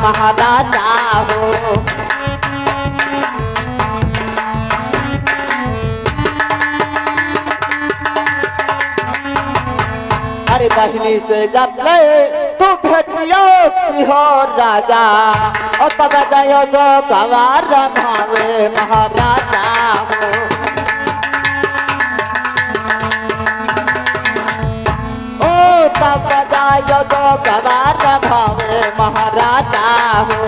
महाराजा हो। अरे बहनी से जब ले तू भेटियो की हो राजा और तब जायो जो गवार भावे महाराजा हो। ओ तब जायो जो गवार भावे महाराजा हो।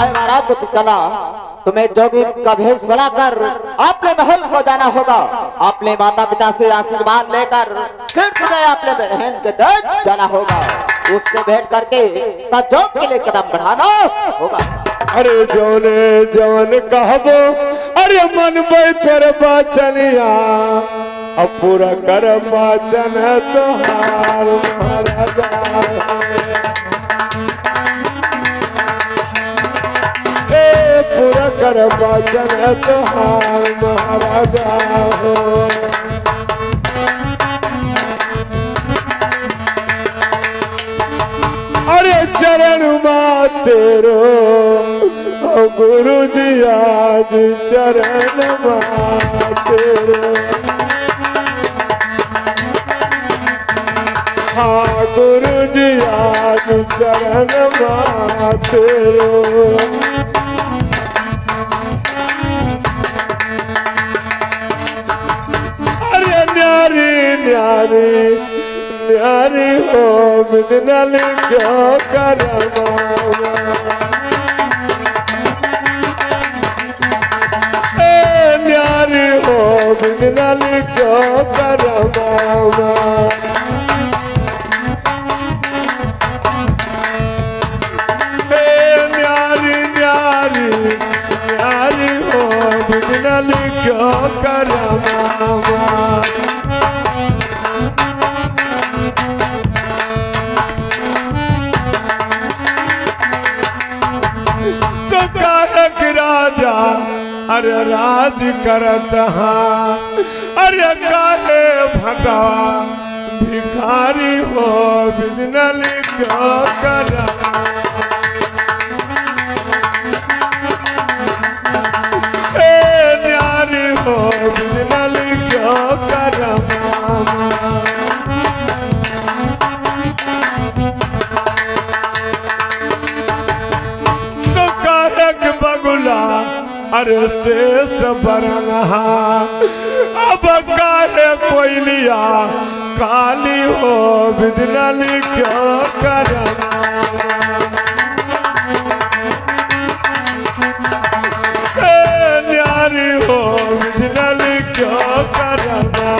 महाराज को चला तुम्हें जोगी का भेष बनाकर अपने महल को जाना होगा। अपने माता पिता से आशीर्वाद लेकर फिर तुम्हें अपने बहन के दर जाना होगा। उससे भेंट करके तब जोग के लिए कदम बढ़ाना होगा। अरे जौने जवन कहबो अरे मन बैठर बचनिया अब पूरा कर बचन तोहार महाराजा। पूरा कर बचन तोहार महाराजा हो। अरे चरण माँ तेरो गुरु जी आज चरण माँ तेरो। हाँ गुरु जी आज चरण माँ तेरो। न्यारी न्यारी हो बिदनल क्यों करमावा। न्यारी हो बिदनल क्यों करमावा। न्यारी न्यारी न्यारी हो बिदनल क्यों करमावा। राजा अरे राज करत हाँ अरे काहे भगा भिखारी हो बिदनल क्यों कर। न्यारी हो बिदनल क्यों कर मामा। अरे शेष बरनहा अब काहे कोयलिया काली हो बिदनल क्यों करना। न्यारी हो बिदनल क्यों करना।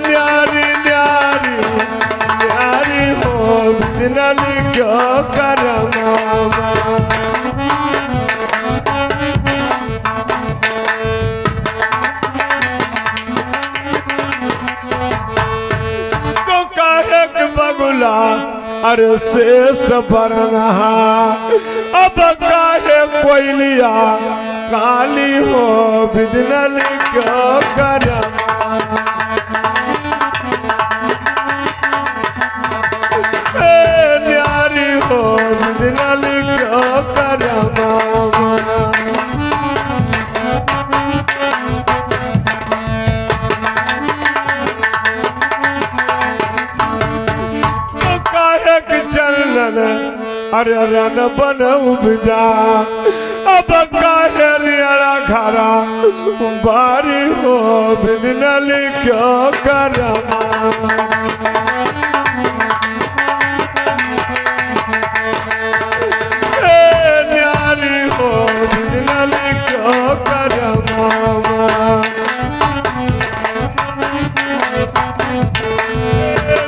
न्यारी न्यारी न्यारी हो बिदनल क्यों करमावा। तो काहे के बगुला अरे शेष बरनहा अब काहे कोयलिया काली हो बिदनल क्यों करमावा। न्यारी हो बिदनल क्यों करमावा। तो काहे के चलन अरे रन बन उपजा अब काहे रियरा घरा बारी हो बिदनल क्यों करमावा। न्यारी हो बिदनल क्यों करमावा।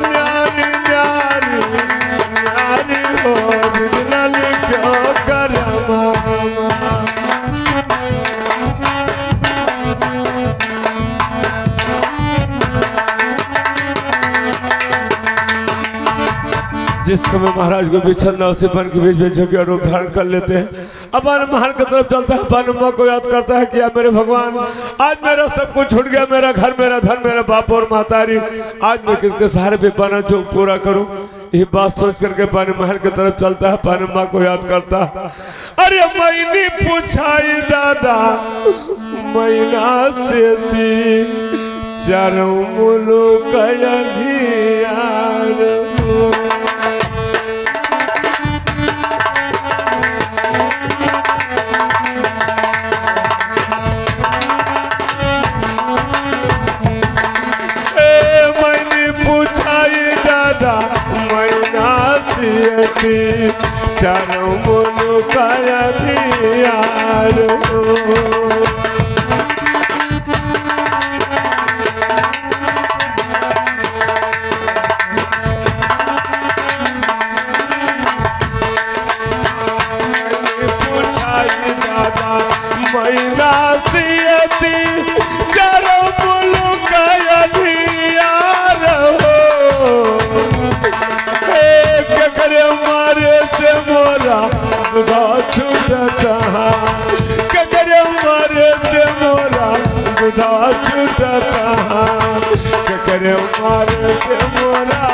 न्यारी न्यारी न्यारी हो बिदनल क्यों करमावा। जिस समय महाराज को बिछड़ना उसे वन के बीच में झुके रूप धारण कर लेते हैं। अब महल की तरफ चलता है, पानुमा को याद करता है कि या मेरे भगवान, आज मेरा सब कुछ छूट गया, मेरा घर, मेरा धन, मेरा बाप और महतारी, आज मैं किसके सहारे पे पाना जो पूरा करूं। ये बात सोच करके पानी महल की तरफ चलता है, पानुमा को याद करता है। अरे मैंने पूछाई दादा मैना से थी चारों मुल्क यार चारों मुल्क यार पूछाई दादा मैना सियती चारों मुल्क यार करे मारे से मोरा दुधा छूटता, करे मारे से मोरा दुधा छूटता, करे मारे से मोरा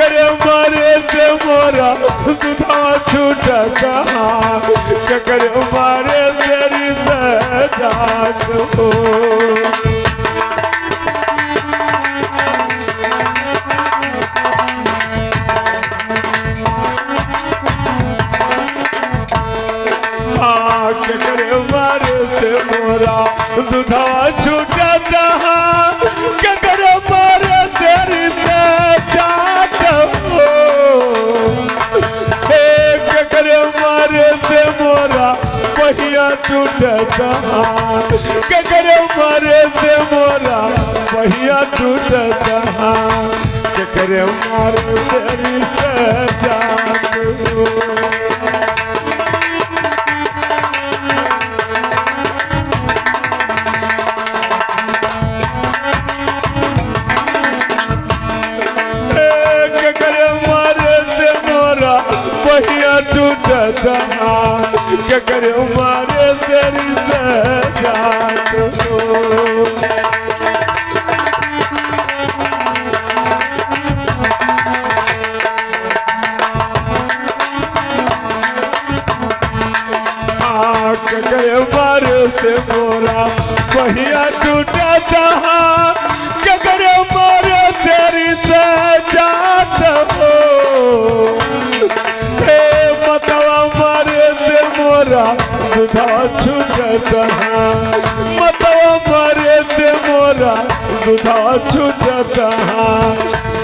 करे मारे से मोरा दुधा छूटता, करे मारे तेरी सजात हो। करे मारे से मोरा दुधा छूटता, करे मारे तेरी सजात हो। करे मारे से मोरा पहिया टूटता, करे मारे से मोरा पहिया टूटता, करे मारे से सजात हो। पहिया टूटता, करे मारे तेरी सजात हो। करे मारे से मोरा पहिया टूटता, करे मारे तेरी सजात हो। मतवा मारे से मोरा दुधा छूटता, मतवा मारे से मोरा दुधा छूटता,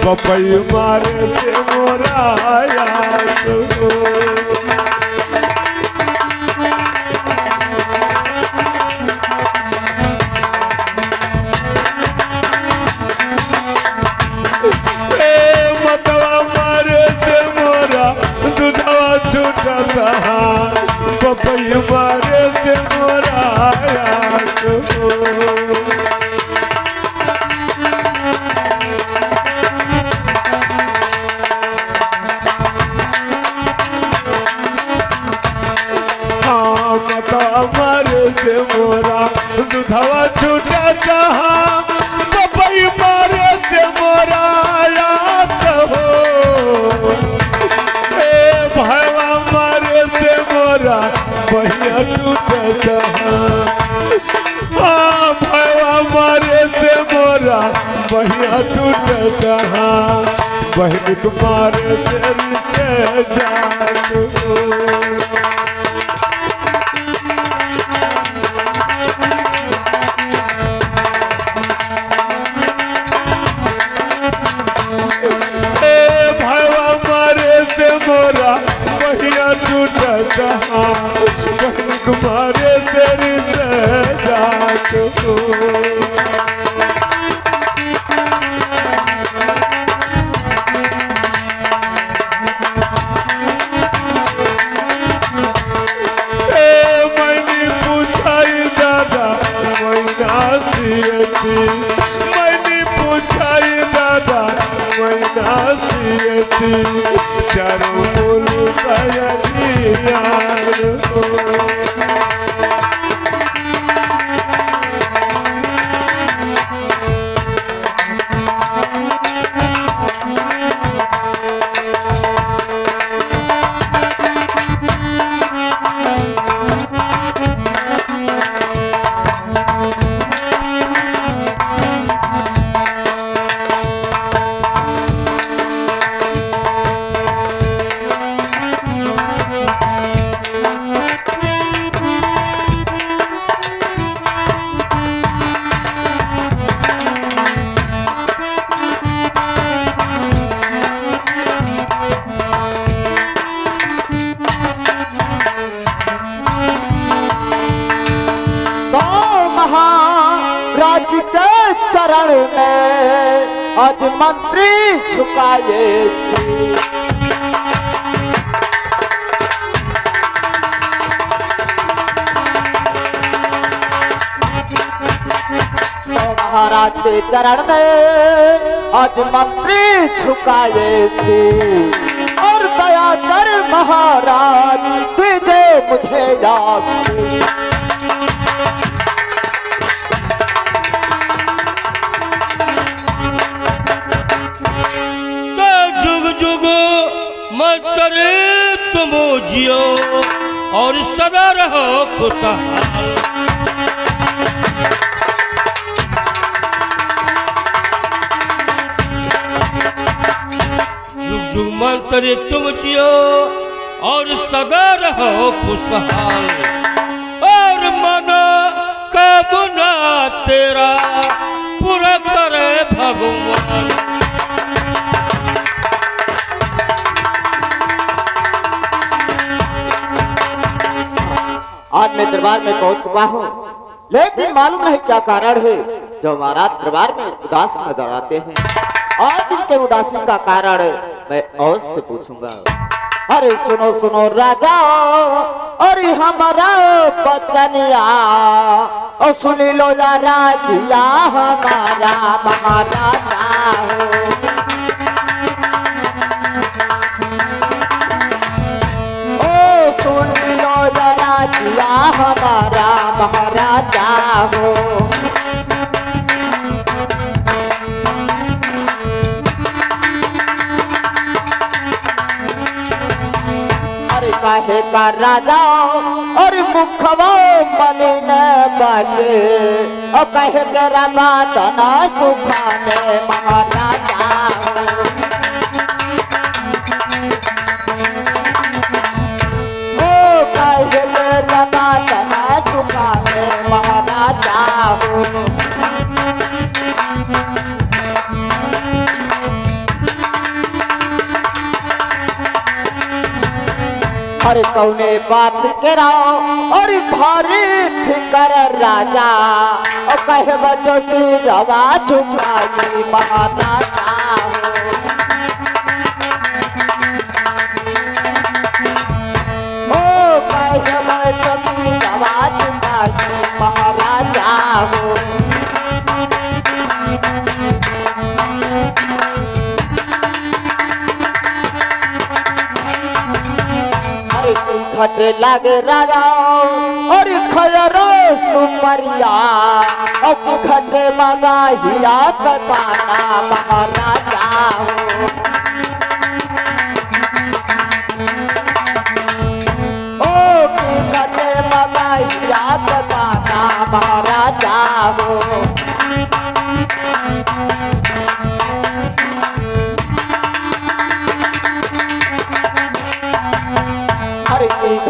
पपई मारे से मोरा याद हो। छूटता, पपई मारे से मोरा याद हो। मतवा मारे से मोरा दुधवा छूटता, पपई मारे से मोरा याद हो। भैया मारे से मोरा पहिया टूटता, भैया मारे से मोरा पहिया टूटता, बहन मारे से जात हो। मोरा पहिया टूटता, बहन मारे तेरी सजात हो। सी चारों मुल्क यार हो। महाराज के चरण में आज मंत्री झुकाए सी। तो महाराज के चरण में आज मंत्री झुकाए सी और दया कर महाराज दीजे मुझे याद सी। करे तुम जियो और सदा रहो खुशहाल। जुग जुग मंत्र तुम जियो और सदा रहो खुशहाल। और मनो कामना तेरा पूरा करे भगवान। आज मैं दरबार में पहुंच चुका हूँ, लेकिन मालूम नहीं क्या कारण है जो महाराज दरबार में उदास नजर आते हैं। आज इनके उदासी का कारण मैं और से पूछूंगा। अरे सुनो सुनो राजा, अरे हमारा बचनिया और सुन लो या राजिया हमारा महाराजा हो। ओ सुन लो या राजिया हमारा महाराजा हो। काहे का राजा और मुखवा मलिन बाटे और कहे के रात ना सुखाने महाराजा ओ कहे के रात ना सुखाने महाराजा हो। अरे कौने बात कराओ और भारी फिकर राजा और कहे बटो सिरवा झुकाई महाराजा हो। ओ कहे बटो सिरवा झुकाई महाराजा हो। घट लागे राजा और खयरो सुपरिया और घट मगाहिया कपाना महाराजा हो। ओ की घट मगाहिया कपाना महाराजा हो।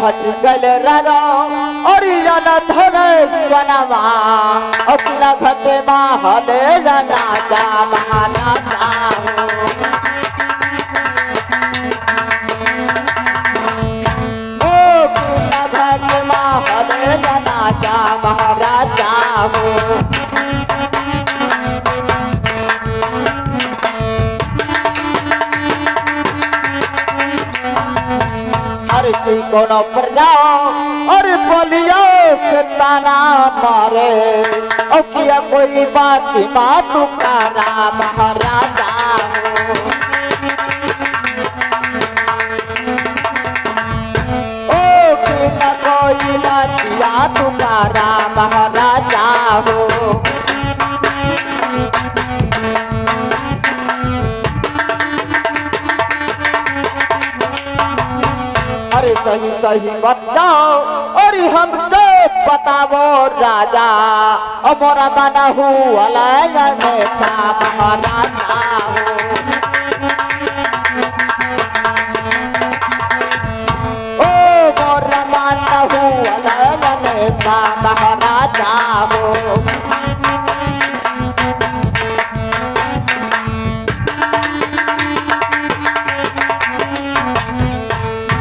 घट गल राजा और धरे स्वनवा और बिना घटे महले राजा महाराजा हो। ओ बिना घटे महले राजा महाराजा हो। कोनो प्रजा और बोलियो से ताना मारे और किया कोई बात माँ तुकारा महाराजा हो। सही सही बताओ और हमको बताओ राजा मोरा बना हुआ महाराजा हो मोरा बना हुआ महाराजा हो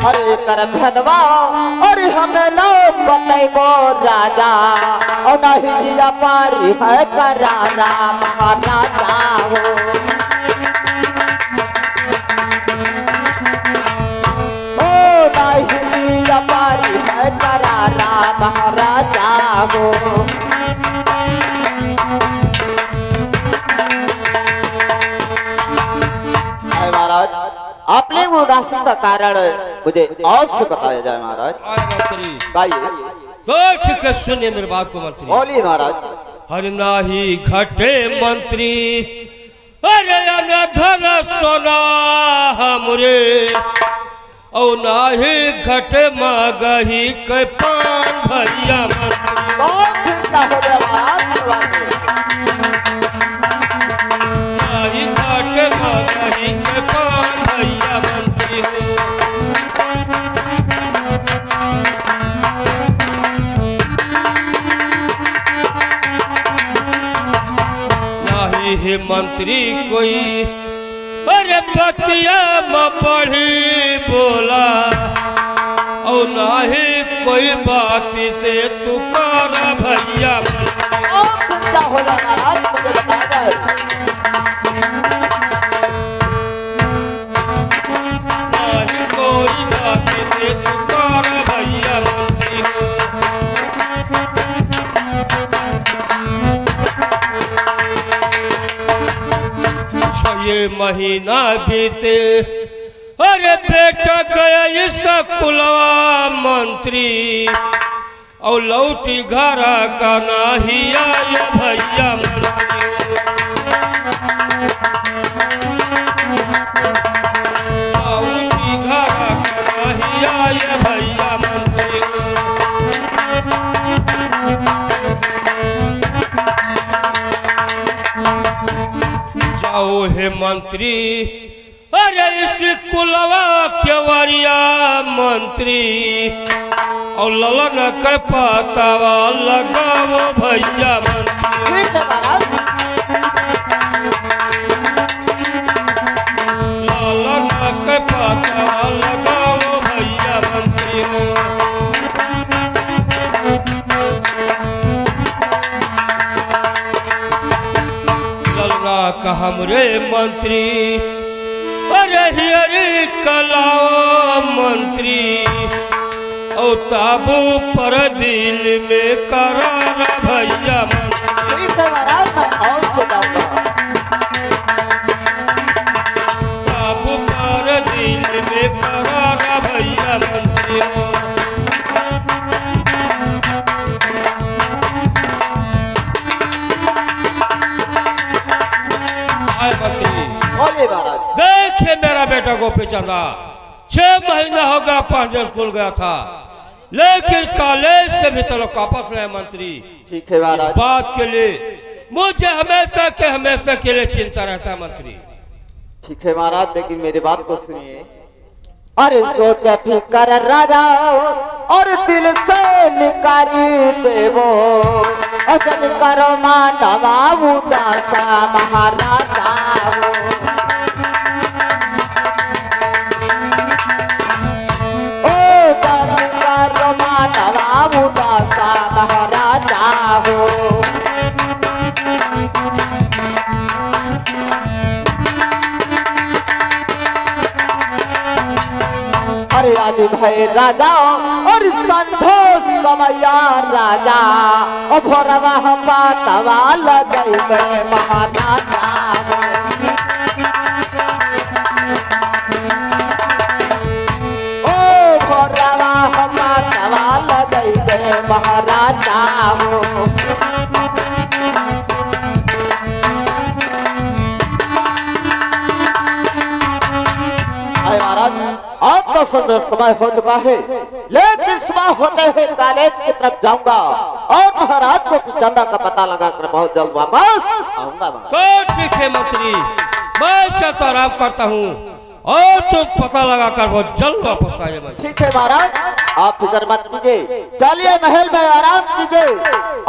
अरे कर भदवा और हमें लो बतैबो राजा और नहीं जिया पारी है कराना महाराजा हो ओ नहीं जिया पारी है कराना महाराजा हो महाराज आपने उदासी का कारण मुझे और से बताया जाए महाराज। मंत्री गाइए ठीक है, सुनिए मेरी बात को मंत्री। बोलिए महाराज। हर नाही घटे मंत्री अरे धन सोना हमरे और नाही घटे मगही के पान भैया मंत्री। बहुत चिंता हो गया महाराज। नाही घटे मगही के पान भैया मंत्री हो। हे मंत्री कोई अरे बतिया में पढ़ी बोला और नाही कोई बात से तू कर भैया चिंता हो गया महाराज, मुझे बता दे। नाही कोई बात से तू कर भैया मंत्री हो। ये महीना बीते अरे बेटा गया इस कुलवा मंत्री और लौटी घर का नाही आए भैया मंत्री। लौटी घर का नाही आए भैया मंत्री। जाओ हे मंत्री अरे इस कुलवा केवरिया मंत्री और ललन के पतावा लगाओ भैया मंत्री। ठीक है महाराज। ललन के पतावा लगाओ भैया मंत्री हो। का हमरे मंत्री अरे हियरी कलाओ मंत्री और ताबू पर दिल में करार भैया मंत्री। ठीक है महाराज, मैं और से जाऊंगा। ताबू पर दिल में करार भैया मंत्री हो। देखिए मेरा बेटा गोपी चंदा 6 महीना हो गया पढ़ने स्कूल गया था लेकिन कॉलेज से भी तो लोग वापस रहे मंत्री। ठीक है महाराज। बात के लिए मुझे हमेशा के लिए चिंता रहता है मंत्री। ठीक है महाराज, लेकिन मेरी बात को सुनिए। अरे सोच फिकर राजा और दिल से निकारी देवो अजल करो मानवा उदासा महाराजा हो। ओ जल करो मानवा उदासा महाराजा हो। अरे आज भाई राजा और संतो समया राजा और भोरवा पातवा लगई गए महाराजा। ओ भोरवा पातवा लगई गए महाराजा हो। महाराज अब तो समय हो चुका है, लेकिन सुबह होते हुए कॉलेज की तरफ जाऊंगा और महाराज को पिचंदा का पता लगाकर बहुत जल्द वापस आऊंगा। तो ठीक है मंत्री, मैं चलता आराम करता हूँ और तुम पता लगाकर बहुत जल्द वापस आ जाए। ठीक है महाराज, आप फिक्र मत कीजिए, चलिए महल में आराम कीजिए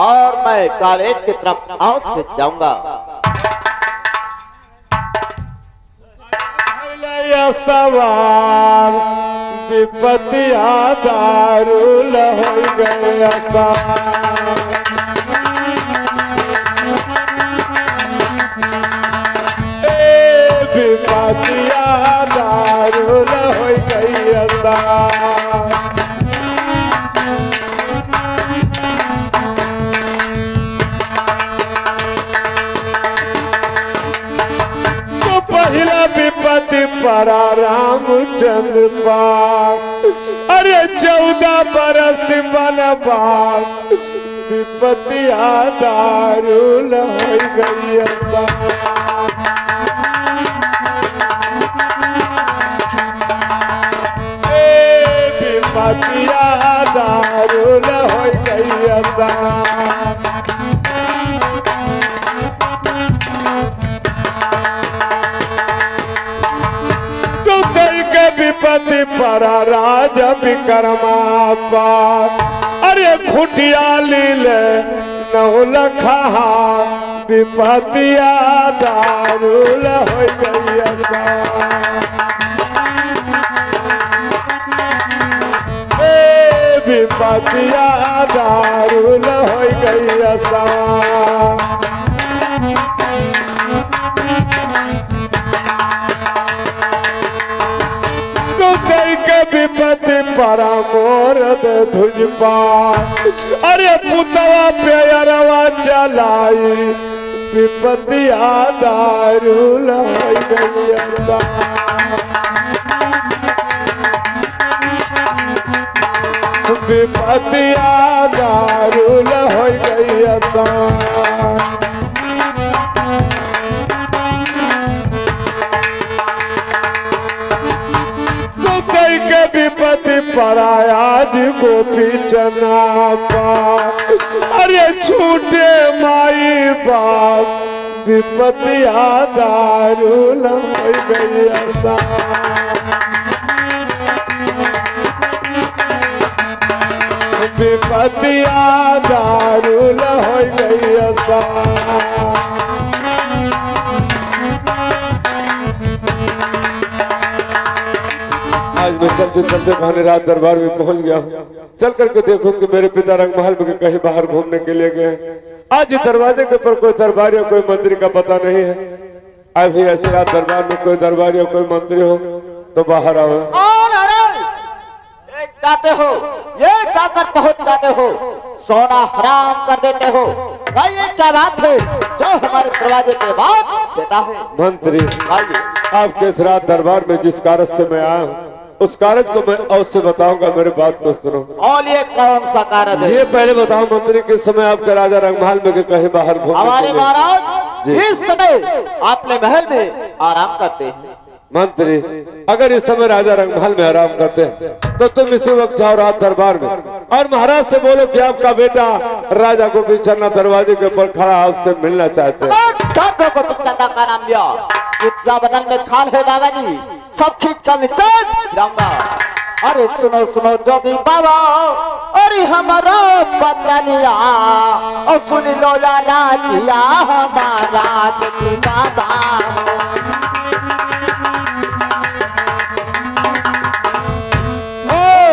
और मैं कॉलेज की तरफ अवश्य जाऊंगा। सवार विपतिया दारुल हो गया विपतिया दारुल हो गया पहला विपत्ति परा रामचंद्र पार, अरे 14 बरस बनवास विपत्तिया दारुल हो गई विपत्तिया दारुल हो गई विपत्ति परा राजा विक्रमा पार, अरे खुटिया लीले नहुल खहा विपत्तिया दारुल हो गई विपत्तिया दारुल हो गई विपत्ति परा मोर धुज पार, अरे पुतवा प्यारवा चलाई विपत्तिया दारुल हो गई विपत्तिया दारुल हो गई विपत्ति परायाज गोपी चना पार, अरे छूटे माई बाप विपत्तिया दारुल हो गई विपत्तिया दारुल हो गई आज मैं चलते चलते भाने रात दरबार में पहुंच गया हूँ। चल करके देखूं कि मेरे पिता रंगमहल में कहीं बाहर घूमने के लिए गए। आज दरवाजे के ऊपर कोई दरबारी या कोई मंत्री का पता नहीं है। अभी ऐसी रात दरबार में कोई दरबारी या कोई मंत्री हो तो बाहर आओ। जाते हो ये कहकर पहुंच जाते हो, सोना हराम कर देते हो, ये क्या बात है जो हमारे दरवाजे पे बात देता है? मंत्री आपके इस रात दरबार में जिस कारज से मैं आया हूँ उस कारज को मैं अवश्य बताऊंगा, मेरे बात को सुनो। और ये कौन सा कारज है? ये पहले बताओ मंत्री, किस समय आपके राजा रंगमहल में कहीं बाहर घूमने? हमारे महाराज इस समय आपने महल में आराम करते हैं। मंत्री अगर इस समय राजा रंगमहल में आराम करते हैं तो तुम इसी वक्त जाओ रात दरबार में और महाराज से बोलो कि आपका बेटा राजा गोपी चन्ना दरवाजे के ऊपर खड़ा आपसे मिलना चाहते हैं। गोपी चन्ना का नाम लिया, चित्रा बदन में खाल है बाबा जी, सब खींच कर नीचे गिराऊंगा। अरे सुनो सुनो जोगी बाबा, अरे हमारा बचनिया और सुन लो या राजिया हमारा जोगी बाबा।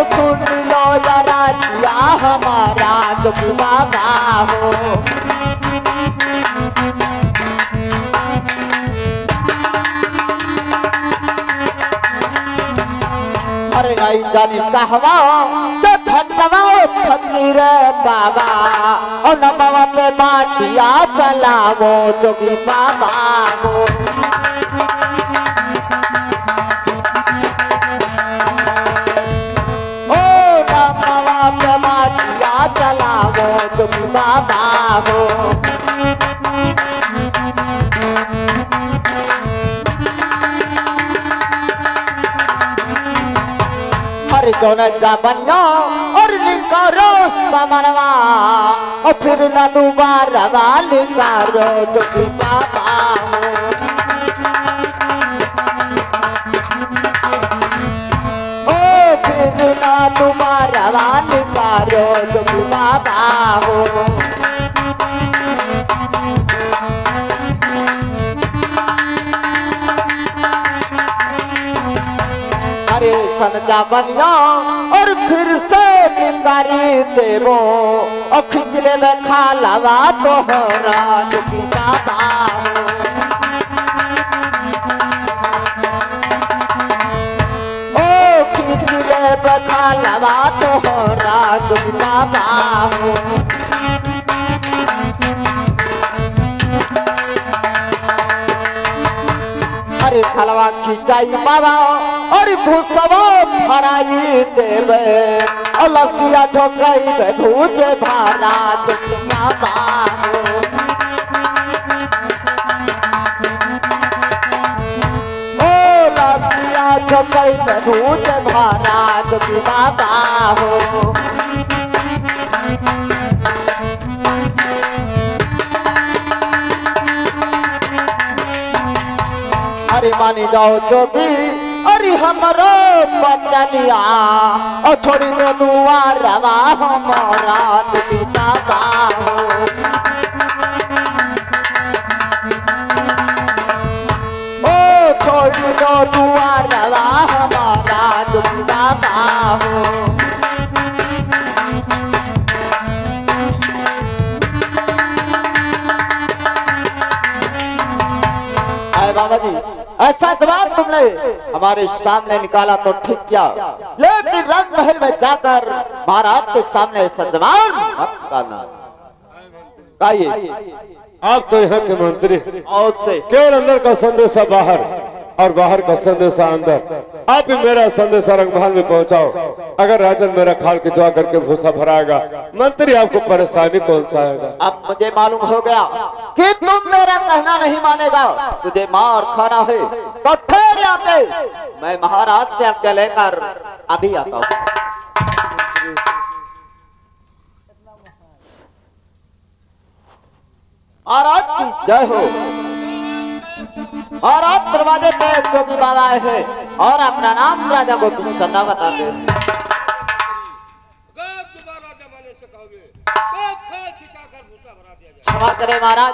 सुन लो जरा दिया हमारा जोगी बाबा हो। अरे नहीं जानी कहवा तो खटवा फकीर बाबा और नमवा पे बाटिया चलावो जोगी बाबा हो। चलावो जोगी बाबा हो। अरे दोनों जा बनिया और निकारो समनवा और फिर न दोबारा निकारो जोगी बाबा ओ फिर न दोबारा निकारो जोगी बाबा हो। अरे सनजा बनिया और फिर से निकारी देवो और खिचले में खा लवा तो राज की बाबा ओ खिचले में खा लवा तो राज की बाबा हो। अरे खलवा खिंचाई बाबा और भूसवा भराई देवे और लसिया ठोकई बे भूजे भारा जोगी बाबा हो। ओ लसिया ठोकई बे भूजे भारा जोगी बाबा हो। अरे मानी जाओ जोगी अरे हमारो बचलिया और थोड़ी तो दुआ रवा हमारा जोगी बाबा हो। ओ थोड़ी तो दुआ रवा हमारा जोगी बाबा हो। अरे बाबा जी ऐसा जवाब तुमने हमारे सामने निकाला तो ठीक किया, लेकिन रंग महल में जाकर महाराज के सामने ऐसा जवाब मत निकालना। आप तो यहाँ के मंत्री और से केवल अंदर का संदेशा बाहर और बाहर का संदेशा अंदर। आप ही मेरा संदेशा रंगमहल में पहुँचाओ। अगर राजन मेरा खाल खिंचवा करके भूसा भराएगा, मंत्री आपको परेशानी कौन सा आएगा। अब मुझे मालूम हो गया कि तुम मेरा कहना नहीं मानेगा, तुझे मार खाना है तो ठहर यहाँ पे, मैं महाराज से आज्ञा लेकर अभी आता हूँ। महाराज की जय हो। महाराज दरवाजे पे जोगी बाबा आए हैं और अपना नाम राजा गोविंद चंदा बताते हैं। क्षमा करे महाराज,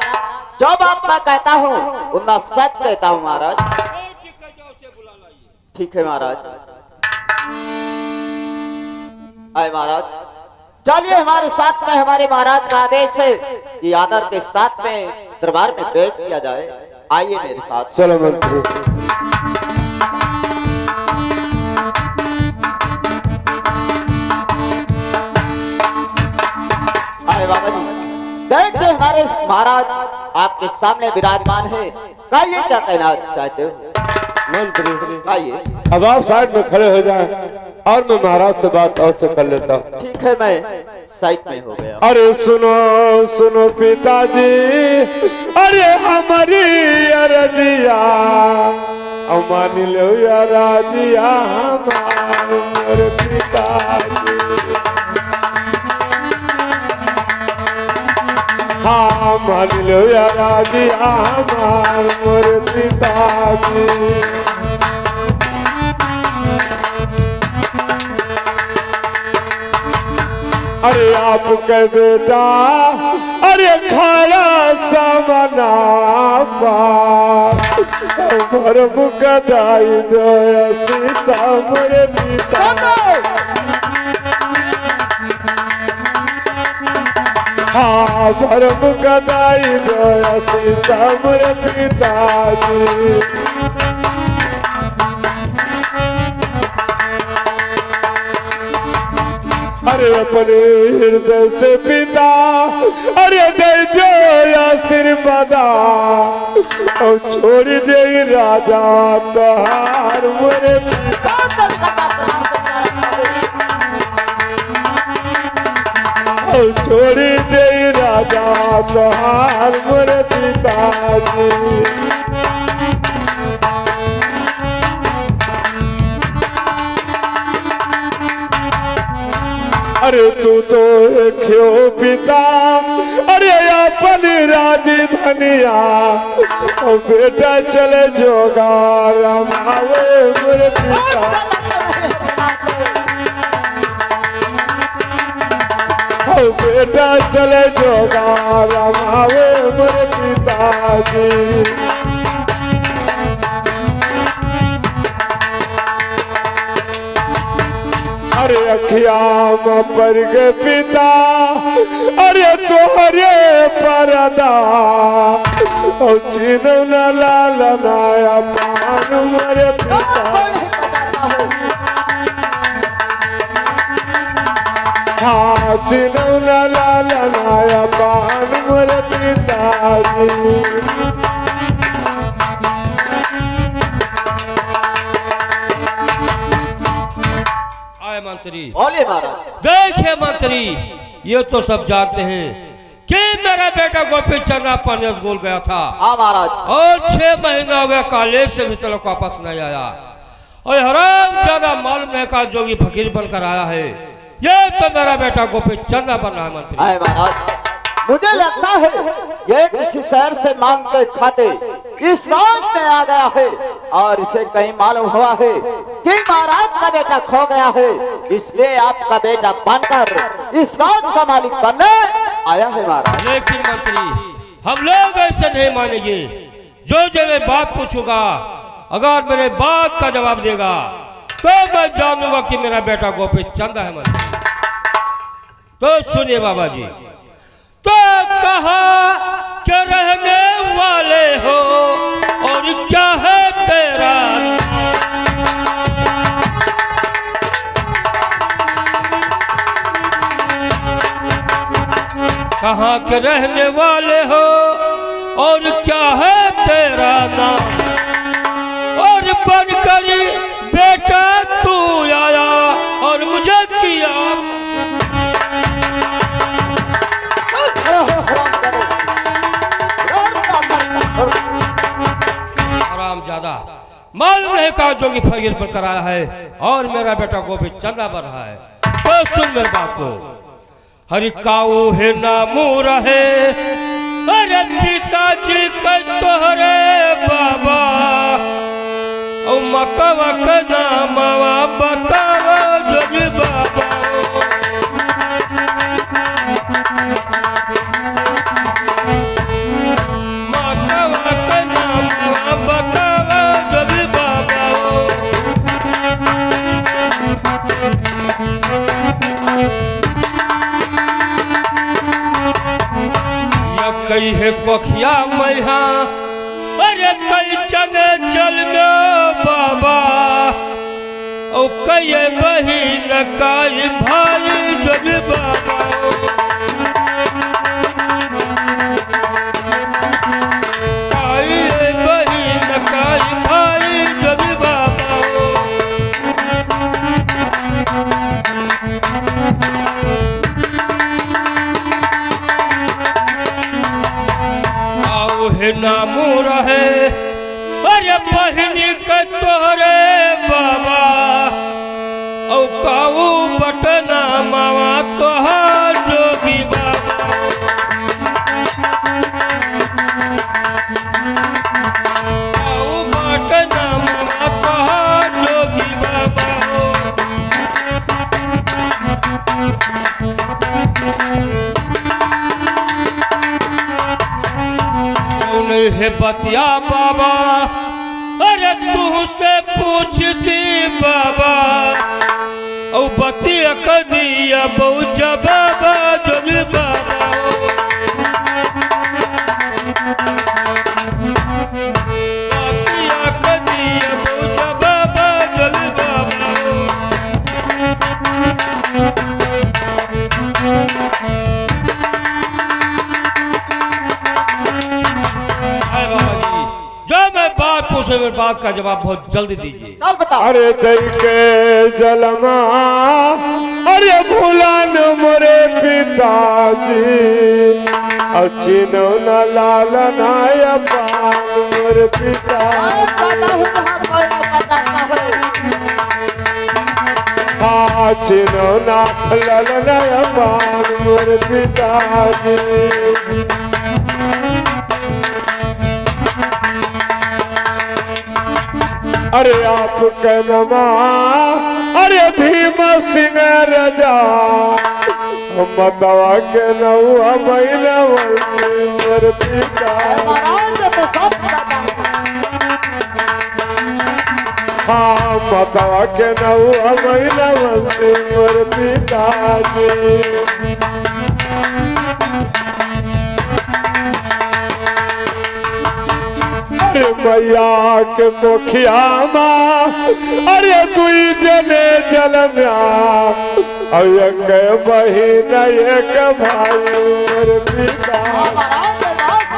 जो बात मैं कहता हूँ उतना सच कहता हूँ महाराज। ठीक है महाराज। आए महाराज, चलिए हमारे साथ में, हमारे महाराज का आदेश है कि आदर के साथ में दरबार में पेश किया जाए। आइए मेरे साथ। चलो मंत्री। आए बाबा जी, देखिए हमारे महाराज आपके सामने विराजमान है, कहिए क्या कहना चाहते हो। मंत्री आइए। अब आप साइड में खड़े हो जाएं और मैं महाराज से बात अवश्य कर लेता हूँ। ठीक है, मैं साइड में हो गया। अरे सुनो सुनो पिताजी, अरे हमारी अरजिया मान लो या राजिया हमारे पिताजी। हाँ मान लो या राजिया हमारे पिताजी। अरे आपके बेटा अरे खाया समना पर मुकदाई दो शीशा मोरे पिता। हाँ पर मुकदाई दो शीशा मोरे पिताजी। अरे अपने हृदय से पिता अरे दे जो आशीर्वाद और छोड़ दे राजा तहार मोरे पिता। और छोड़ दे राजा तहार मोरे पिताजी। अरे तू तो क्यों पिता अरे अपन राजधानिया और बेटा चले जोगार आवे मेरे पिता और बेटा चले जोगार आवे मेरे पिताजी। अरे अखियाम पर के पिता अरे तोहरे परदा और चिन्ह न लालनाया पान मरे पिता हाँ चिन्ह न लालनाया पान मरे पिताजी। मंत्री बोलिए महाराज। देखिए मंत्री, ये तो सब जानते हैं कि मेरा बेटा गोपी चंदा पानी स्कूल गया था। हाँ महाराज। और 6 महीना हो गया, कॉलेज से भी तक वापस नहीं आया। और हराम ज्यादा मालूम नहीं का जोगी फकीर बनकर आया है। ये तो मेरा बेटा गोपी चंदा बन रहा है मंत्री। महाराज मुझे लगता है ये किसी शहर से मांग के खाते इस गांव में आ गया है और इसे कहीं मालूम हुआ है कि महाराज का बेटा खो गया है, इसलिए आपका बेटा बनकर इस गांव का मालिक बनने आया है महाराज। लेकिन मंत्री हम लोग ऐसे नहीं मानेंगे। जो मैं बात पूछूंगा, अगर मेरे बात का जवाब देगा तो मैं जानूंगा कि मेरा बेटा गोपी चंदा है मंत्री। तो सुनिए बाबा जी, तो कहा के रहने वाले हो और क्या है तेरा, कहाँ के रहने वाले हो और क्या है तेरा नाम, और बनकर बेटा तू आया और मुझे किया। आराम ज्यादा मालूम नहीं कहा जोगी फकीर पर कराया है और मेरा बेटा गोपी चंदा बन रहा है। तो सुन मेरी बात को, हरि काऊ है नामू रहे अरे पिताजी के तोहरे बाबा और मतवा के नामवा बतावा जोगी बाबा। मतवा के नामवा बतावा जोगी बाबा। कई है कोखिया मैहा अरे कई चने जल में बाबा और कई बहिन कई भाई जोगी बाबा। कई बहिन कई भाई जोगी बाबा। है नामू रहे अरे बहनी के तोहरे बाबा औ काऊ बटना मावा तोहार जोगी बाबा। काऊ बटना मावा तोहार जोगी बाबा। है बतिया बाबा अरे तू से पूछती बाबा औ बतिया कदिया बहुजा बाबा जोगी बाबा। बतिया कदिया बहुजा बाबा जोगी बाबा। पूछे मेरी बात का जवाब बहुत जल्दी दीजिए। चल बता। अरे दई के जलमा अरे भूला न मोरे पिताजी अचिनो न लालनाया पान मोरे पिताजी। हाँ चिनो ना ललना पान मोर पिताजी। अरे आपके नमा अरे भीम सिंह राजा मतवा के नौआ महीना वरती मोर पिता। महाराज तो सब दादा हाँ मतवा के नौआ महीना वरती मोर पिताजी। मैया के कोखियामा अरे दुई जने जलम्या एक बहिन एक भाई मोर पिता। महाराज राज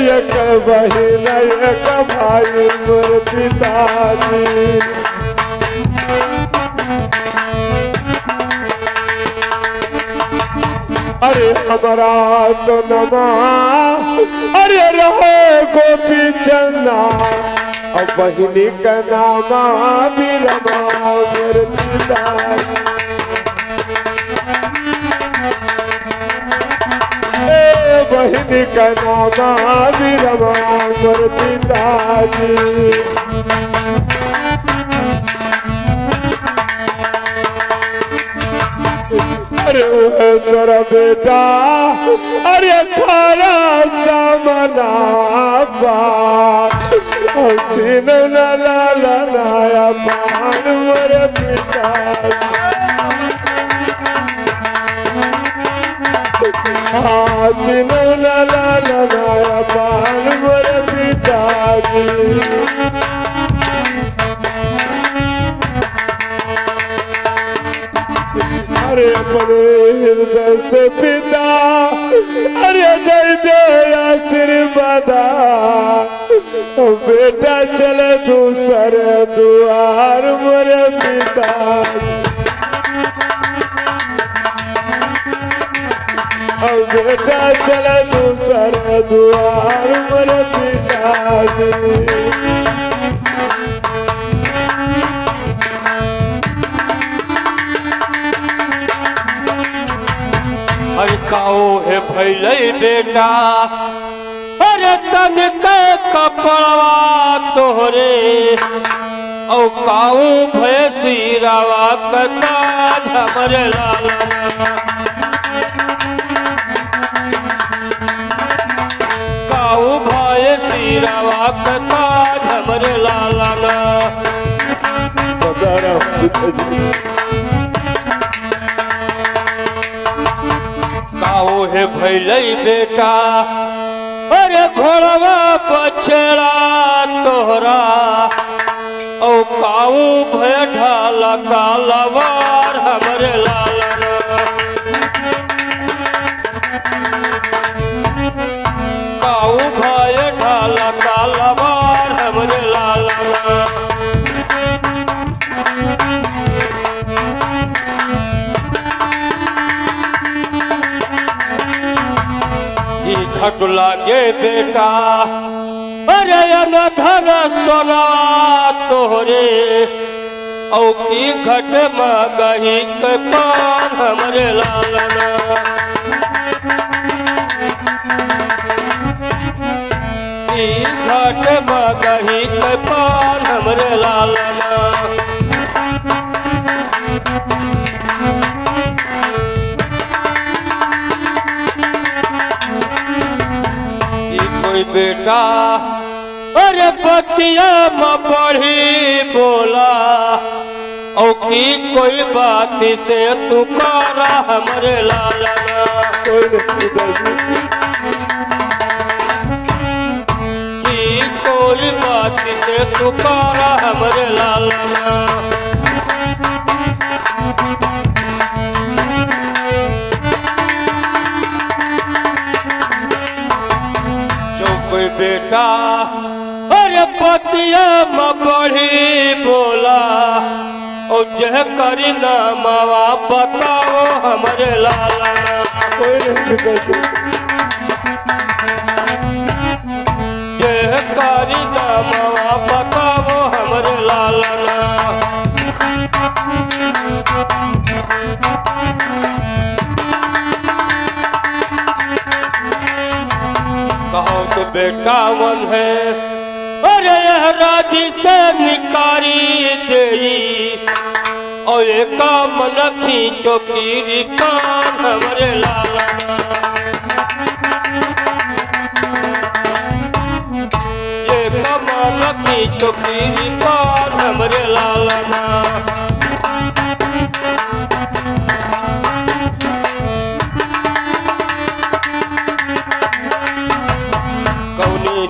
एक बहिन एक भाई मोर पिताजी। अरे हमारा तो नमा अरे रहो गोपी चंदा और बहिनी का नामा बीरमा मोर पिता। बहिनी का नामा बीरमा मोर पिताजी। अरे तेरा बेटा अरे खाना सामना चिन लाया पान मोर पिता। हाँ चिन लाया पान मोर पिताजी। अरे अपने हृदय से पिता अरे दे आशीर्वाद बेटा चले दूसरे द्वार मोरे पिता। बेटा चले दूसरे द्वार मोरे पिताजी। अरे काओ है फैले बेटा अरे तन के कपड़वा तोहरे औ काओ भैसी रावा कता झमर लालना। काओ भैसी रावा कता झमर लालना। काओ है भैले बेटा अरे घोड़वा बछड़ा तोहरा औ काऊ भय ढाला कालवार हमरे लालना। काऊ भय ढाला कालवार हमरे लालना। घट लागे बेटा अरे अनधर सोना तोहरे औ की घट मगही के पान हमरे लालना। की घट मगही के पान हमरे लालना। कोई बेटा अरे बतिया में बढ़ी बोला औ की कोई बात से तू करा हमरे लालना। की कोई बात से तू करा हमरे लालना। कोई बेटा अरे बतिया में बढ़ी बोला और जह करी ना मावा बताओ हमरे लालना। जह करी ना मावा बताओ हमरे हमरे लालना। कहो तो बेटा मन है, अरे यह राजी से निकारी देई, और एक मन खींचो की पान हमरे लालना। ये मन खींचो की पान हमरे लालना।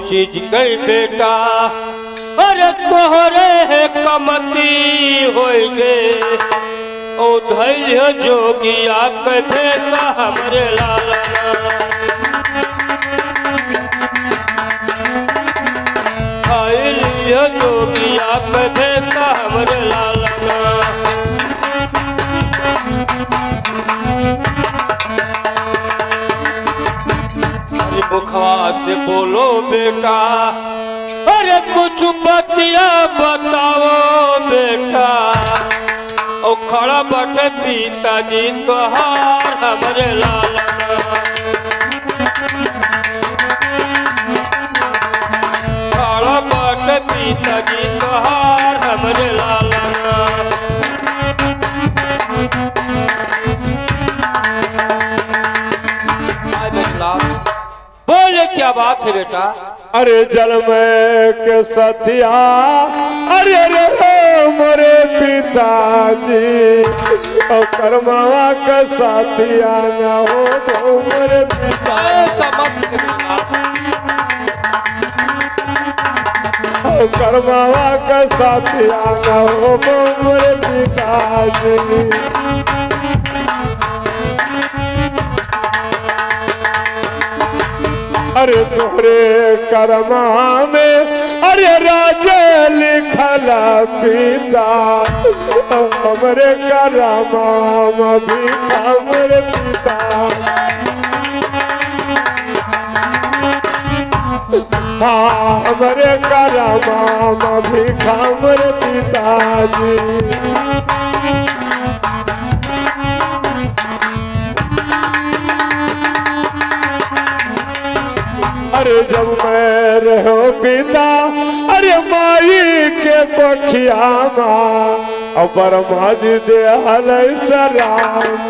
चीज गई बेटा, अरे तोहरे है कमती होई गे, ओ धैर्य जोगिया के भेसा हमरे लालना। धैर्य जोगिया के भेसा हमरे लालना। मुखवा से बोलो बेटा, अरे कुछ बतिया बताओ बेटा, ओ खड़ा बट पिताजी तोहार हमरे लालना। खड़ा बट पिताजी तोहार हमरे लालना। बोले क्या बात है बेटा? अरे जन्म के सतिया, अरे रे मोरे पिताजी, और कर्मवा के साथिया न हो मोरे पिता। कर्मवा के साथिया न हो मोरे पिताजी। अरे तोरे करमा में, अरे राजा लिखला पिता, हमरे करमा भी हमरे पिता। हाँ हमरे करमा भी हमरे पिताजी। अरे जब मैं रहो पिता, अरे माई के पखिया माँ, और बरमा जी दे हल सराम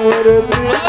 पिता।